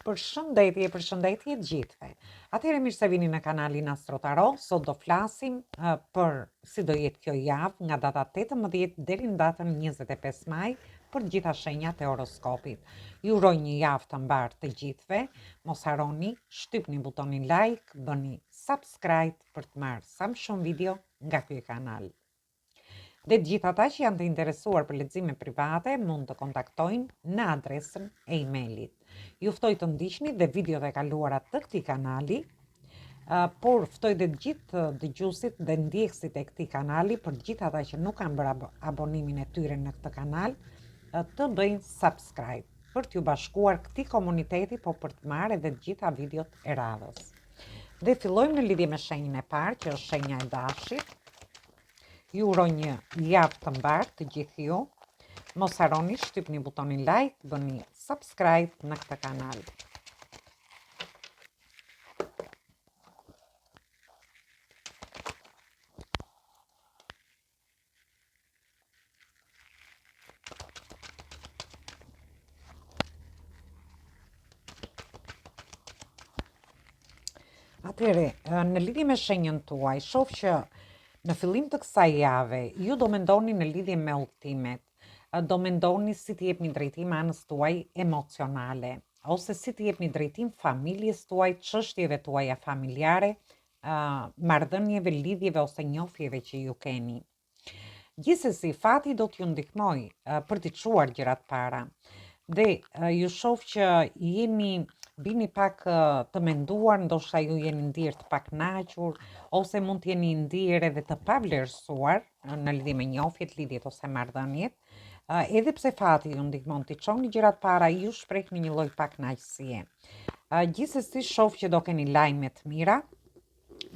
Përshëndetje të gjithëve. Atëherë mirë se vini në kanalin Astro Tarot. Sot do flasim për si do jetë kjo javë nga data 18 deri në datën 25 maj për të gjitha shenjat e horoskopit. Ju uroj një javë të mbarë të gjithëve. Mos harroni, shtypni butonin like, bëni subscribe për të marrë sa më shumë video nga ky kanal. Dhe gjithë ata që janë të interesuar për lexime private mund të kontaktojnë në adresën e emailit. Ju ftoj të ndiqni dhe videot e kaluara të këtij kanali, por ftoj dhe të gjithë dëgjuesit dhe ndjekësit e këtij kanali, për gjithë ata që nuk kanë bërë abonimin e tyre në këtë kanal, të bëjnë subscribe për t'ju bashkuar këtij komuniteti, po për të marrë edhe të gjitha videot e radhës. Dhe fillojmë në lidhje me shenjën e parë, që është shenja e Dashit. Ju uroj një javë të mbarë të gjithë ju. Mos harroni, shtypni butonin like, bëni subscribe në këtë kanal. Atëre, në lidhje me shenjën tuaj, shoh që në fillim të kësaj jave, ju do mendoni në lidhje me udhëtimet, do mendoni si të jepni drejtim anës tuaj emocionale, ose si të jepni drejtim familjes tuaj, çështjeve tuaja familjare, marrëdhënieve, lidhjeve ose njohjeve që ju keni. Gjithsesi, fati do t'ju ndihmoj për t'i çuar gjërat para. Dhe ju shoh që bini pak të menduar, ndoshta ju jeni ndjerë të pakënaqur, ose mund të jeni ndjerë edhe të pavlerësuar në lidhje me njohjet, lidhjet ose marrëdhëniet. Edhe pse fati ju ndihmon t'i çoni gjërat para, ju shprehni një lloj pakënaqësie. Gjithsesi, shoh që do keni lajme të mira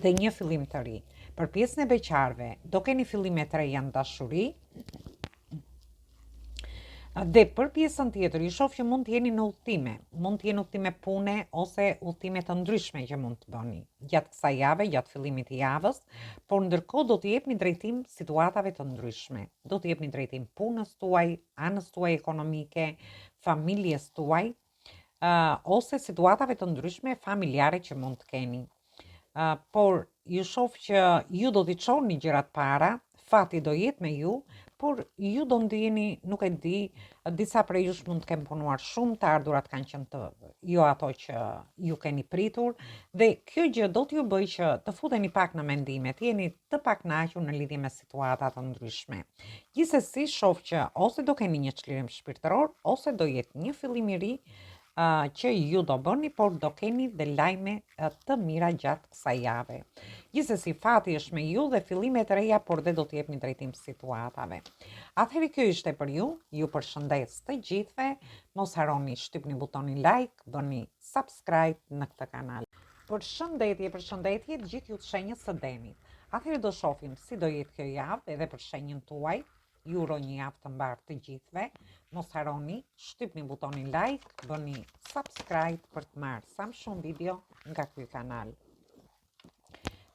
dhe një fillim të ri. Për pjesën e beqarëve, do keni fillime të reja në dashuri. Dhe për pjesën tjetër, ju shoh që mund të jeni në udhëtime, mund të jenë udhëtime pune ose udhëtime të ndryshme që mund të bëni gjatë kësaj jave, gjatë fillimit të javës, por ndërkohë do të jepni drejtim situatave të ndryshme. Do të jepni drejtim punës tuaj, anës tuaj ekonomike, familjes tuaj, ose situatave të ndryshme familjare që mund të keni. Por ju shoh që ju do t'i çoni gjërat para, fati do jetë me ju, por ju do ndjeni, nuk e di, disa prej jush mund të kenë punuar shumë, të ardhurat kanë qenë të jo ato që ju keni pritur, dhe kjo gjë do t'ju bëj që të futeni pak në mendime, të jeni të pakënaqur në lidhje me situata të ndryshme. Gjithsesi, shoh që ose do keni një çlirim shpirtëror, ose do jetë një fillim i ri që ju do bëni, por do keni dhe lajme të mira gjatë kësaj jave. Gjithsesi, fati është me ju dhe fillime të reja, por dhe do të jepni drejtim situatave. Atëherë kjo ishte për ju. Ju përshëndes të gjithëve. Mos harroni, shtypni butonin like, bëni subscribe në këtë kanal. Përshëndetje të gjithë ju të shenjës së Demit. Atëherë do shohim si do jetë kjo javë edhe për shenjën tuaj. Ju uroj një javë të mbarë të gjithëve. Mos harroni, shtypni butonin like, bëni subscribe për të marrë sa më shumë video nga ky kanal.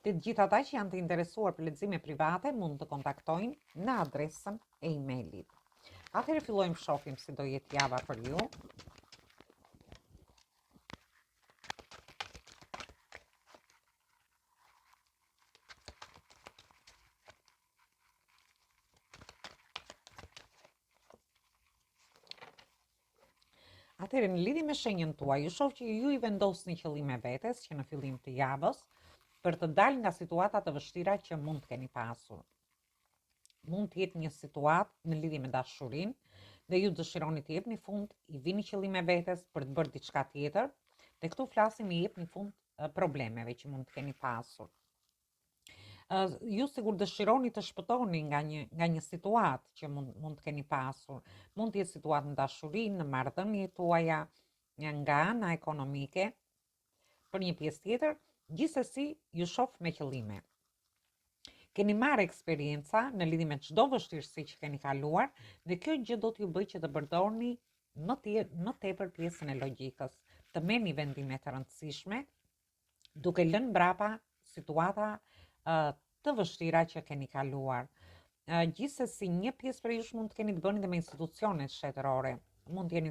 Të gjithë ata që janë të interesuar për lexime private mund të kontaktojnë në adresën e emailit. Atëherë fillojmë shohim si do jetë java për ju. Atëherë, në lidhje me shenjën tuaj, ju shoh që ju i vendosni qëllime vetes që në fillim të javës për të dalë nga situata të vështira që mund të keni pasur. Mund të jetë një situatë në lidhje me dashurinë dhe ju dëshironi të jepni fund, i vini qëllime vetes për të bërë diçka tjetër, dhe këtu flasim i jepni fund problemeve që mund të keni pasur. Ju sigur dëshironi të shpëtoni nga një situatë që mund të keni pasur. Mund të jetë situatë në dashuri, në marrëdhëniet tuaja, nga ana ekonomike, për një pjesë tjetër, gjithsesi ju shoh me qëllime. Keni marrë eksperienca në lidhje me çdo vështirësi që keni kaluar, dhe kjo gjë do t'ju bëjë që të përdorni më tepër pjesën e logjikës, të merrni vendime të rëndësishme, duke lënë mbrapa situata të vështira që keni kaluar. Gjithsesi, një pjesë për jush mund të keni të bëni dhe me institucionet shtetërore. mund të jenë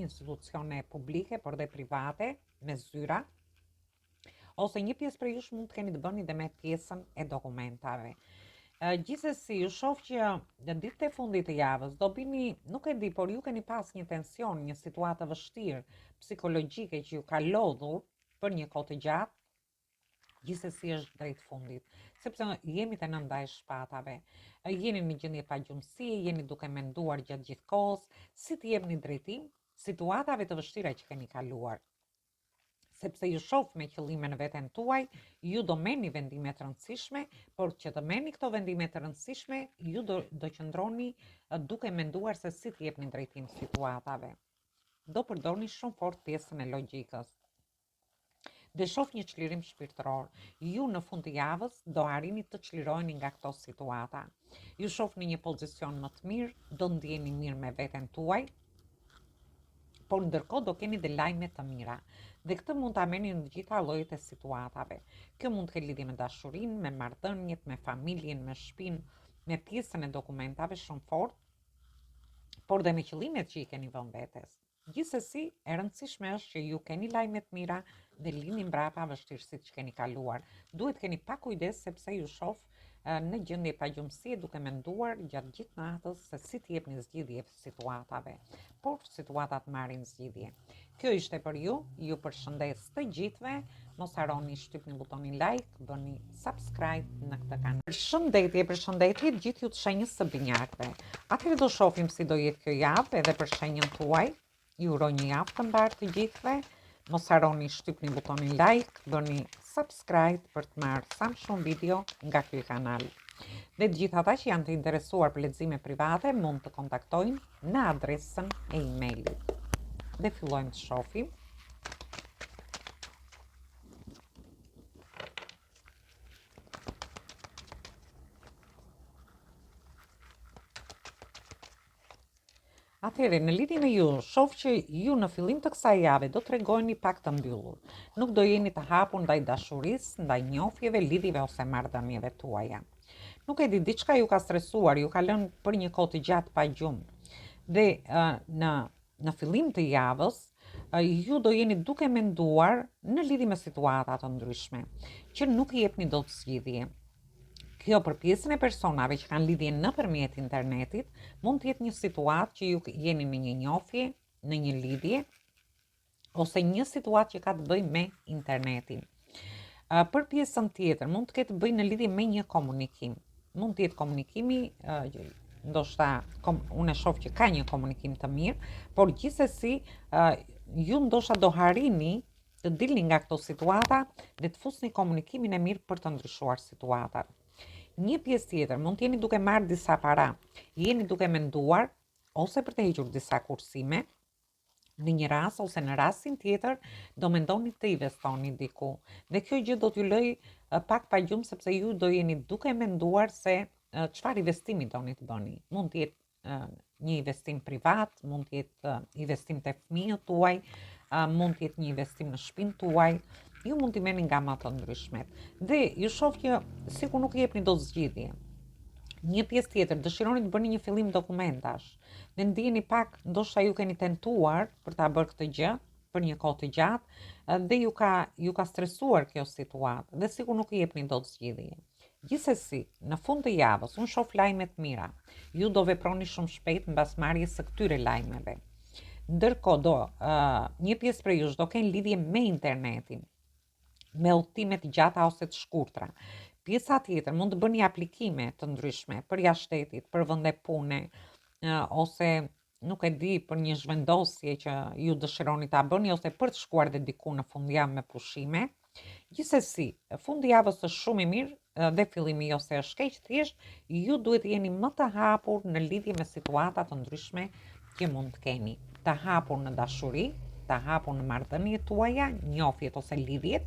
institucione publike, por dhe private, me zyra, ose një pjesë për jush mund të keni të bëni dhe me pjesën e dokumentave. Gjithsesi, ju shoh që në ditët e fundit të javës do bini, nuk e di, por ju keni pas një tension, një situatë vështirë psikologjike që ju ka lodhur për një kohë të gjatë. Gjithsesi është drejt fundit, sepse jemi të nënda e shpatave, jeni në gjendje pagjumësie, jeni duke menduar gjatë gjithë kohës, si të jepni drejtim situatave të vështira që keni kaluar. Sepse ju shoh me qëllime në veten tuaj, ju do merrni vendime të rëndësishme, por që të merrni këto vendime të rëndësishme, ju do qëndroni duke menduar se si të jepni drejtim situatave. Do përdorni shumë fort pjesën e logjikës. Dhe shoh një çlirim shpirtëror. Ju në fund të javës do arrini të çliroheni nga këto situata. Ju shoh në një pozicion më të mirë, do ndjeni mirë me veten tuaj, por ndërkohë do keni dhe lajme të mira. Dhe këtë mund ta merrni në gjitha llojet e situatave. Kjo mund të ketë lidhje me dashurinë, me marrëdhëniet, me familjen, me shtëpinë, me pjesën e dokumentave shumë fort, por dhe me qëllimet që i keni vënë vetes. Gjithsesi, e rëndësishme është që ju keni lajme të mira dhe lini mbrapa vështirësitë që keni kaluar. Duhet keni pak kujdes sepse ju shoh në gjendje pagjumësie duke menduar gjatë gjithë natës se si të jepni zgjidhje situatave, por situatat marrin zgjidhje. Kjo ishte për ju përshëndes të gjithëve, mos harroni shtypni butonin like, bëni subscribe në këtë kanal. Përshëndetje gjithë ju të shenjës së binjakëve. Atëherë do shohim si do jetë kjo javë edhe për shenjën tuaj. Ju uroj një javë të mbarë të gjithëve. Mos harroni shtypni butonin like, bëni subscribe për të marrë sa më shumë video nga ky kanal. Dhe të gjithë ata që janë të interesuar për lexime private mund të kontaktojnë në adresën e emailit. Dhe fillojmë të shohim. Atëherë, në lidhje me ju, shoh që ju në fillim të kësaj jave do t'rregojeni pak të mbyllur. Nuk do jeni të hapur ndaj dashurisë, ndaj njohjeve, lidhjeve ose marrëdhënieve tuaja. Nuk e di, diçka ju ka stresuar, ju ka lënë për një kohë të gjatë pa gjumë. Dhe në fillim të javës, ju do jeni duke menduar në lidhje me situata të ndryshme, që nuk i jepni dot zgjidhje. Kjo për pjesën e personave që kanë lidhje nëpërmjet internetit, mund të jetë një situatë që ju jeni në një njohje, në një lidhje, ose një situatë që ka të bëjë me internetin. Për pjesën tjetër, mund të ketë të bëjë në lidhje me një komunikim. Mund të jetë komunikimi, ndoshta unë e shoh që ka një komunikim të mirë, por gjithsesi ju ndoshta do harrini të dilni nga këto situata dhe të fusni komunikimin e mirë për të ndryshuar situatat. Një pjesë tjetër, mund të jeni duke marrë disa para, jeni duke menduar ose për të hequr disa kursime, në një rast ose në rastin tjetër do mendoni të investoni diku. Dhe kjo gjë do t'ju lëj pak pa gjumë sepse ju do jeni duke menduar se çfarë investimi doni të bëni. Mund të jetë një investim privat, mund të jetë investim te fëmijët tuaj, mund të jetë një investim në shtëpinë tuaj. Ju mund t'i merrni nga më të ndryshmet. Dhe ju shoh që sikur nuk jepni dot zgjidhje. Një pjesë tjetër, dëshironi të bëni një fillim dokumentash. Dhe ndiheni pak, ndoshta ju keni tentuar për ta bërë këtë gjë për një kohë të gjatë dhe ju ka stresuar kjo situatë dhe sikur nuk i jepni dot zgjidhje. Gjithsesi, në fund të javës unë shoh lajme të mira. Ju do veproni shumë shpejt mbas marrjes së këtyre lajmeve. Ndërkohë një pjesë prej jush do kenë lidhje me internetin, me udhëtime të gjata ose të shkurtra. Pjesa tjetër mund të bëni aplikime të ndryshme për jashtë shtetit, për vende pune, ose nuk e di, për një zhvendosje që ju dëshironi ta bëni ose për të shkuar dhe diku në fundjavë me pushime. Gjithsesi, fundi javës është shumë i mirë dhe fillimi jo se është keq, thjesht ju duhet të jeni më të hapur në lidhje me situata të ndryshme që mund të keni. Të hapur në dashuri, të hapur në marrëdhëniet tuaja, njohjet ose lidhjet,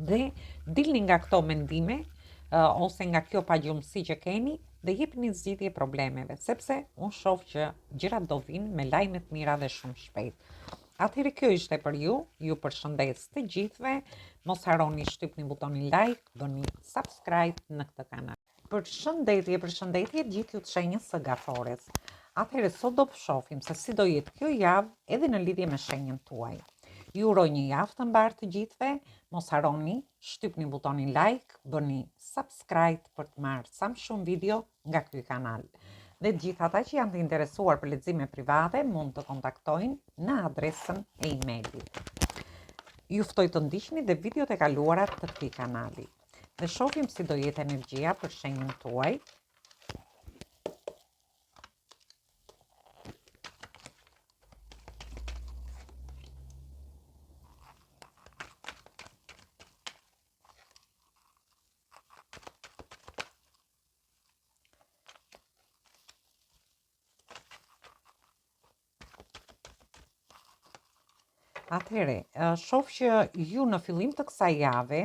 dhe dilni nga këto mendime ose nga kjo pagjumësi që keni dhe jepni zgjidhje problemeve, sepse unë shoh që gjërat do vinë me lajme të mira dhe shumë shpejt. Atëherë kjo ishte për ju përshëndes të gjithëve, mos harroni shtypni butonin like, bëni subscribe në këtë kanal. Përshëndetje gjithë ju të shenjës së gafores. Atëherë sot do shohim se si do jetë kjo javë edhe në lidhje me shenjën tuaj. Ju uroj një javë të mbarë të gjithëve, mos harroni, shtypni butonin like, bëni subscribe për të marrë sa më shumë video nga ky kanal. Dhe të gjithë ata që janë të interesuar për lexime private mund të kontaktojnë në adresën e emailit. Ju ftoj të ndiqni dhe videot e kaluara të këtij kanali. Dhe shohim si do jetë energjia për shenjën tuaj. Atëhere, shoh që ju në fillim të kësaj jave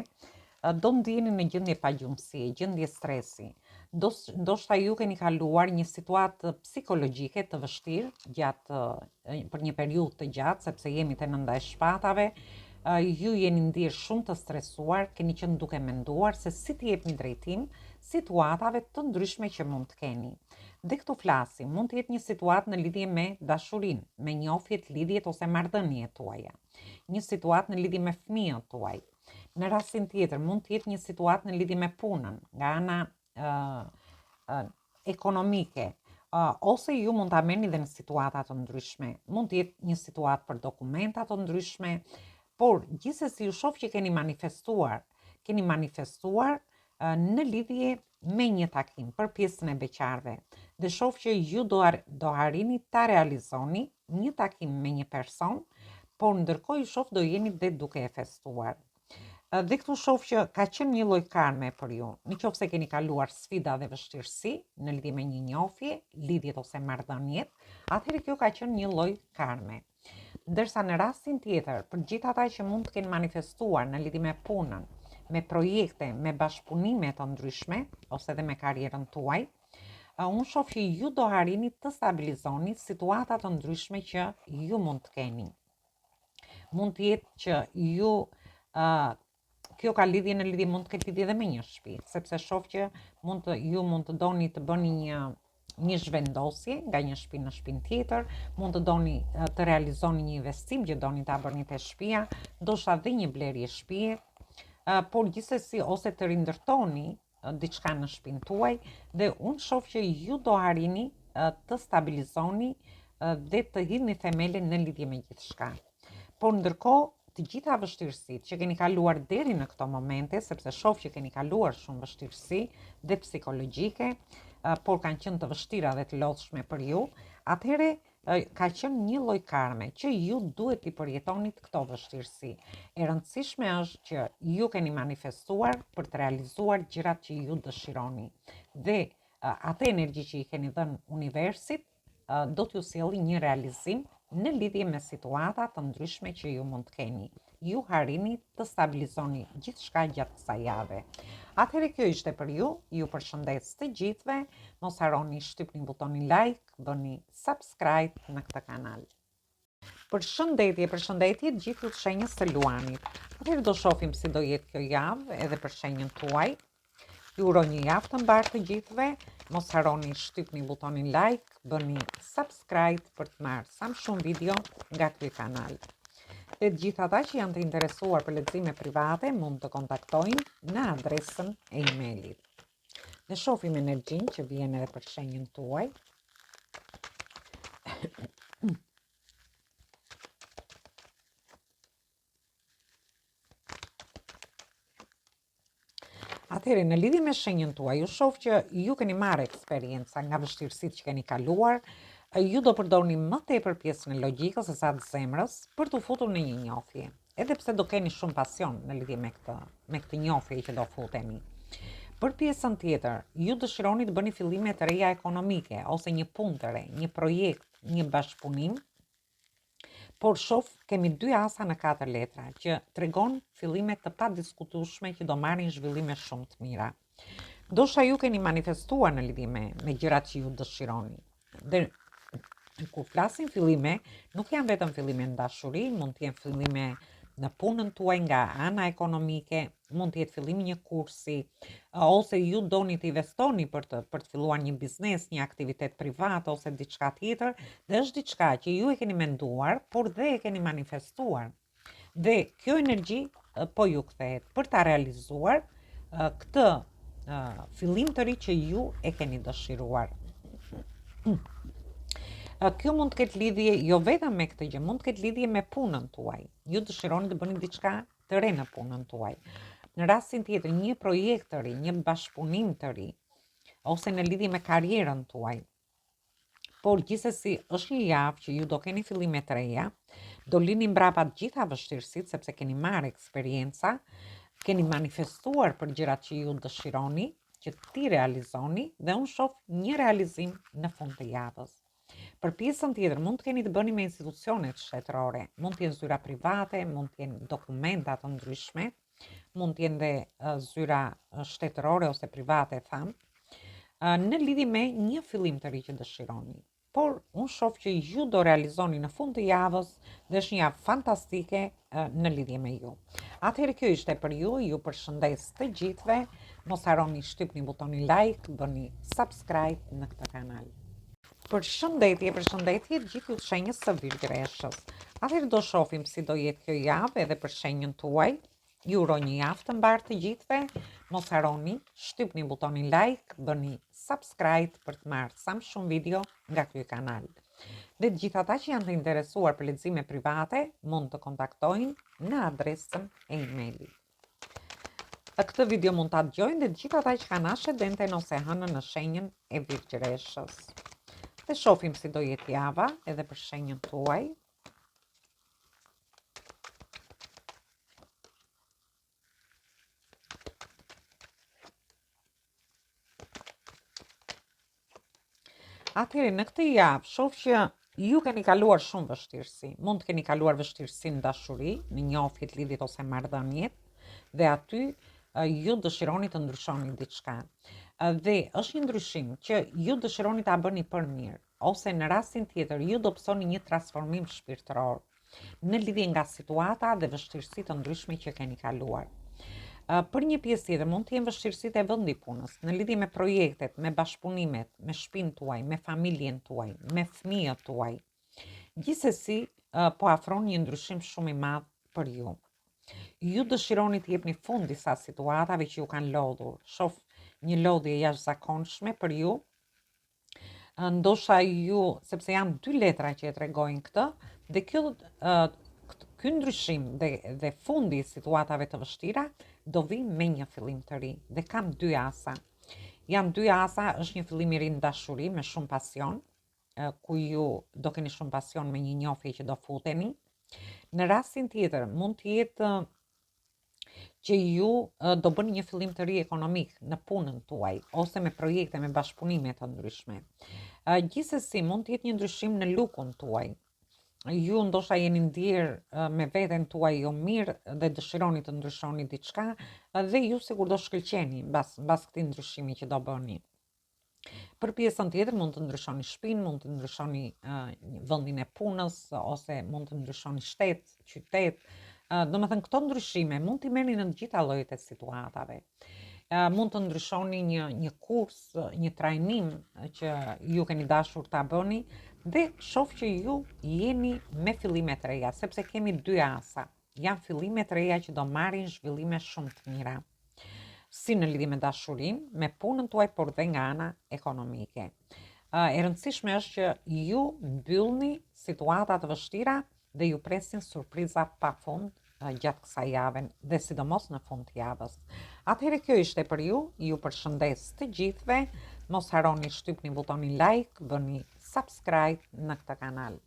do ndjeni në gjendje pagjumësie, gjendje stresi. Ndoshta ju keni kaluar një situatë psikologjike të vështirë për një periudhë të gjatë, sepse jemi të nënda e shpatave. Ju jeni ndirë shumë të stresuar, keni qenë duke menduar se si t'i jepni drejtim situatave të ndryshme që mund të keni. Dhe këtu flasim, mund të jetë një situatë në lidhje me dashurinë, me njofjet, lidhjet ose marrëdhëniet tuaja. Një situatë në lidhje me fëmijët tuaj. Në rastin tjetër mund të jetë një situatë në lidhje me punën, nga ana ekonomike, ose ju mund ta merrni dhe në situata të ndryshme. Mund të jetë një situatë për dokumenta të ndryshme, por gjithsesi ju shoh që keni manifestuar në lidhje me një takim për pjesën e beqarve. Dhe shoh që ju do arrini ta realizoni një takim me një person, por ndërkohë ju shoh do jeni dhe duke e festuar. Dhe këtu shoh që ka qenë një lloj karme për ju. Nëse keni kaluar sfida dhe vështirësi në lidhje me një njofje, lidhjet ose marrëdhëniet, atëherë kjo ka qenë një lloj karme. Ndërsa në rastin tjetër, për gjithë ata që mund të kenë manifestuar në lidhje me punën, me projekte, me bashkëpunime të ndryshme, ose dhe me karrierën tuaj, unë shoh që ju do arrini të stabilizoni situata të ndryshme që ju mund të keni. Mund të jetë që ju kjo ka lidhje në lidhje, mund të ketë lidhje dhe me një shtëpi, sepse shoh që ju mund të doni të bëni një zhvendosje nga një shtëpi në shtëpinë tjetër, mund të doni të realizoni një investim që doni ta bëni te shtëpia, ndoshta dhe një blerje shtëpie, por gjithsesi ose të rindërtoni diçka në shtëpinë tuaj, dhe unë shoh që ju do arrini të stabilizoni dhe të hidhni themele në lidhje me gjithçka. Por ndërkohë, të gjitha vështirësitë që keni kaluar deri në këto momente, sepse shoh që keni kaluar shumë vështirësi dhe psikologjike, por kanë qenë të vështira dhe të lodhshme për ju, atëherë ka qenë një lloj karme që ju duhet t'i përjetonit këto vështirësi. E rëndësishme është që ju keni manifestuar për të realizuar gjërat që ju dëshironi. Dhe atë energji që i keni dhënë universit do t'ju sjellë një realizim në lidhje me situata të ndryshme që ju mund të keni. Ju harrini të stabilizoni gjithçka gjatë kësaj jave. Atëherë kjo ishte për ju përshëndes të gjithëve, mos harroni shtypni butonin like, bëni subscribe në këtë kanal. Përshëndetje gjithë të shenjës së luanit. Atëherë do shohim si do jetë kjo javë edhe për shenjën tuaj. Ju uroj një javë të mbarë të gjithëve, mos harroni shtypni butonin like, bëni subscribe për të marrë sa më shumë video nga ky kanal. Dhe të gjithë ata që janë të interesuar për lexime private mund të kontaktojnë në adresën e emailit. Ne shohim energjinë që vjen edhe për shenjën tuaj. Atëherë, në lidhje me shenjën tuaj, ju shoh që ju keni marrë eksperjenca nga vështirësitë që keni kaluar. Ju do përdorni më tepër pjesën e logjikës se sa të zemrës për t'u futur në një njofje. Edhe pse do keni shumë pasion në lidhje me këtë njofje që do futeni. Për pjesën tjetër, ju dëshironi të bëni fillime të reja ekonomike ose një punë të re, një projekt, një bashkëpunim. Por shoh kemi 2 asa në 4 letra që tregon fillime të padiskutueshme që do marrin zhvillime shumë të mira. Ndoshta ju keni manifestuar në lidhje me gjërat që ju dëshironi. Dhe kur flasim fillime, nuk janë vetëm fillime në dashuri, mund të jenë fillime në punën tuaj nga ana ekonomike, mund të jetë fillimi një kursi, ose ju doni të investoni për të filluar një biznes, një aktivitet privat ose diçka tjetër, dhe është diçka që ju e keni menduar, por dhe e keni manifestuar. Dhe kjo energji po ju kthehet për ta realizuar këtë fillim të ri që ju e keni dëshiruar. Kjo mund të ketë lidhje jo vetëm me këtë gjë, mund të ketë lidhje me punën tuaj. Ju dëshironi të bëni diçka të re në punën tuaj. Në rastin tjetër, një projekt të ri, një bashkëpunim të ri, ose në lidhje me karrierën tuaj. Por gjithsesi është një javë që ju do keni fillime të reja, do lini mbrapa të gjitha vështirësitë sepse keni marrë eksperjenca, keni manifestuar për gjërat që ju dëshironi, që ti realizoni, dhe unë shoh një realizim në fund të javës. Për pjesën tjetër, mund të keni të bëni me institucionet shtetërore, mund të jenë zyra private, mund të jenë dokumenta të ndryshme, mund të jenë dhe zyra shtetërore ose private, në lidhje me një fillim të ri që dëshironi. Por unë shoh që ju do realizoni në fund të javës dhe është një javë fantastike në lidhje me ju. Atëherë kjo ishte për ju, ju përshëndes të gjithëve, mos harroni shtypni butonin like, bëni subscribe në këtë kanal. Përshëndetje të gjithë ju të shenjës së Virgjëreshës. Atëherë do shohim si do jetë kjo javë edhe për shenjën tuaj. Ju uroj një javë të mbarë të gjithëve, mos harroni, shtypni butonin like, bëni subscribe për të marrë sa më shumë video nga ky kanal. Dhe të gjithë ata që janë të interesuar për lexime private, mund të kontaktojnë në adresën e emailit. Këtë video mund ta dëgjojnë dhe të gjithë ata që kanë ascendenten ose hënën në shenjën e Virgjëreshës. Dhe shohim si do jetë java edhe për shenjën tuaj. Atëherë në këtë javë shoh që ju keni kaluar shumë vështirësi. Mund të keni kaluar vështirësi në dashuri, në njohjet, lidhjet ose marrëdhëniet, dhe aty ju dëshironi të ndryshoni diçka. Dhe është një ndryshim që ju dëshironi ta bëni për mirë, ose në rastin tjetër ju do pësoni një transformim shpirtëror në lidhje nga situata dhe vështirësitë të ndryshme që keni kaluar. Për një pjesë tjetër mund të jenë vështirësitë e vendit punës, në lidhje me projektet, me bashkëpunimet, me shtëpinë tuaj, me familjen tuaj, me fëmijët tuaj. Gjithsesi, po afron një ndryshim shumë i madh për ju. Ju dëshironi të jepni fund disa situatave që ju kanë lodhur. Shoh një lodhje jashtëzakonshme për ju. Ndoshta ju, sepse janë dy letra që e tregojnë këtë, dhe ky ndryshim dhe fundi i situatave të vështira do vi me një fillim të ri. Dhe kam dy asa. Janë dy asa, është një fillim i ri në dashuri me shumë pasion, ku ju do keni shumë pasion me një njohje që do futeni. Në rastin tjetër, mund të jetë që ju do bëni një fillim të ri ekonomik në punën tuaj, ose me projekte, me bashkëpunime të ndryshme. Gjithsesi, mund të jetë një ndryshim në lukun tuaj. Ju ndoshta jeni ndjerë me veten tuaj jo mirë dhe dëshironi të ndryshoni diçka, dhe ju sigur do shkëlqeni mbas këtij ndryshimi që do bëni. Për pjesën tjetër mund të ndryshoni shtëpinë, mund të ndryshoni vendin e punës, ose mund të ndryshoni shtet, qytet. Domethënë këto ndryshime mund t'i merrni në të gjitha llojet e situatave. Mund të ndryshoni një kurs, një trajnim që ju keni dashur ta bëni, dhe shoh që ju jeni me fillime të reja, sepse kemi dy asa. Janë fillime të reja që do marrin zhvillime shumë të mira. Si në lidhje me dashurinë, me punën tuaj, por dhe nga ana ekonomike. E rëndësishme është që ju mbyllni situata të vështira dhe ju presin surpriza pafund gjatë kësaj jave dhe sidomos në fund të javës. Atëherë kjo ishte për ju përshëndes të gjithëve, mos harroni shtypni butonin like, bëni subscribe në këtë kanal.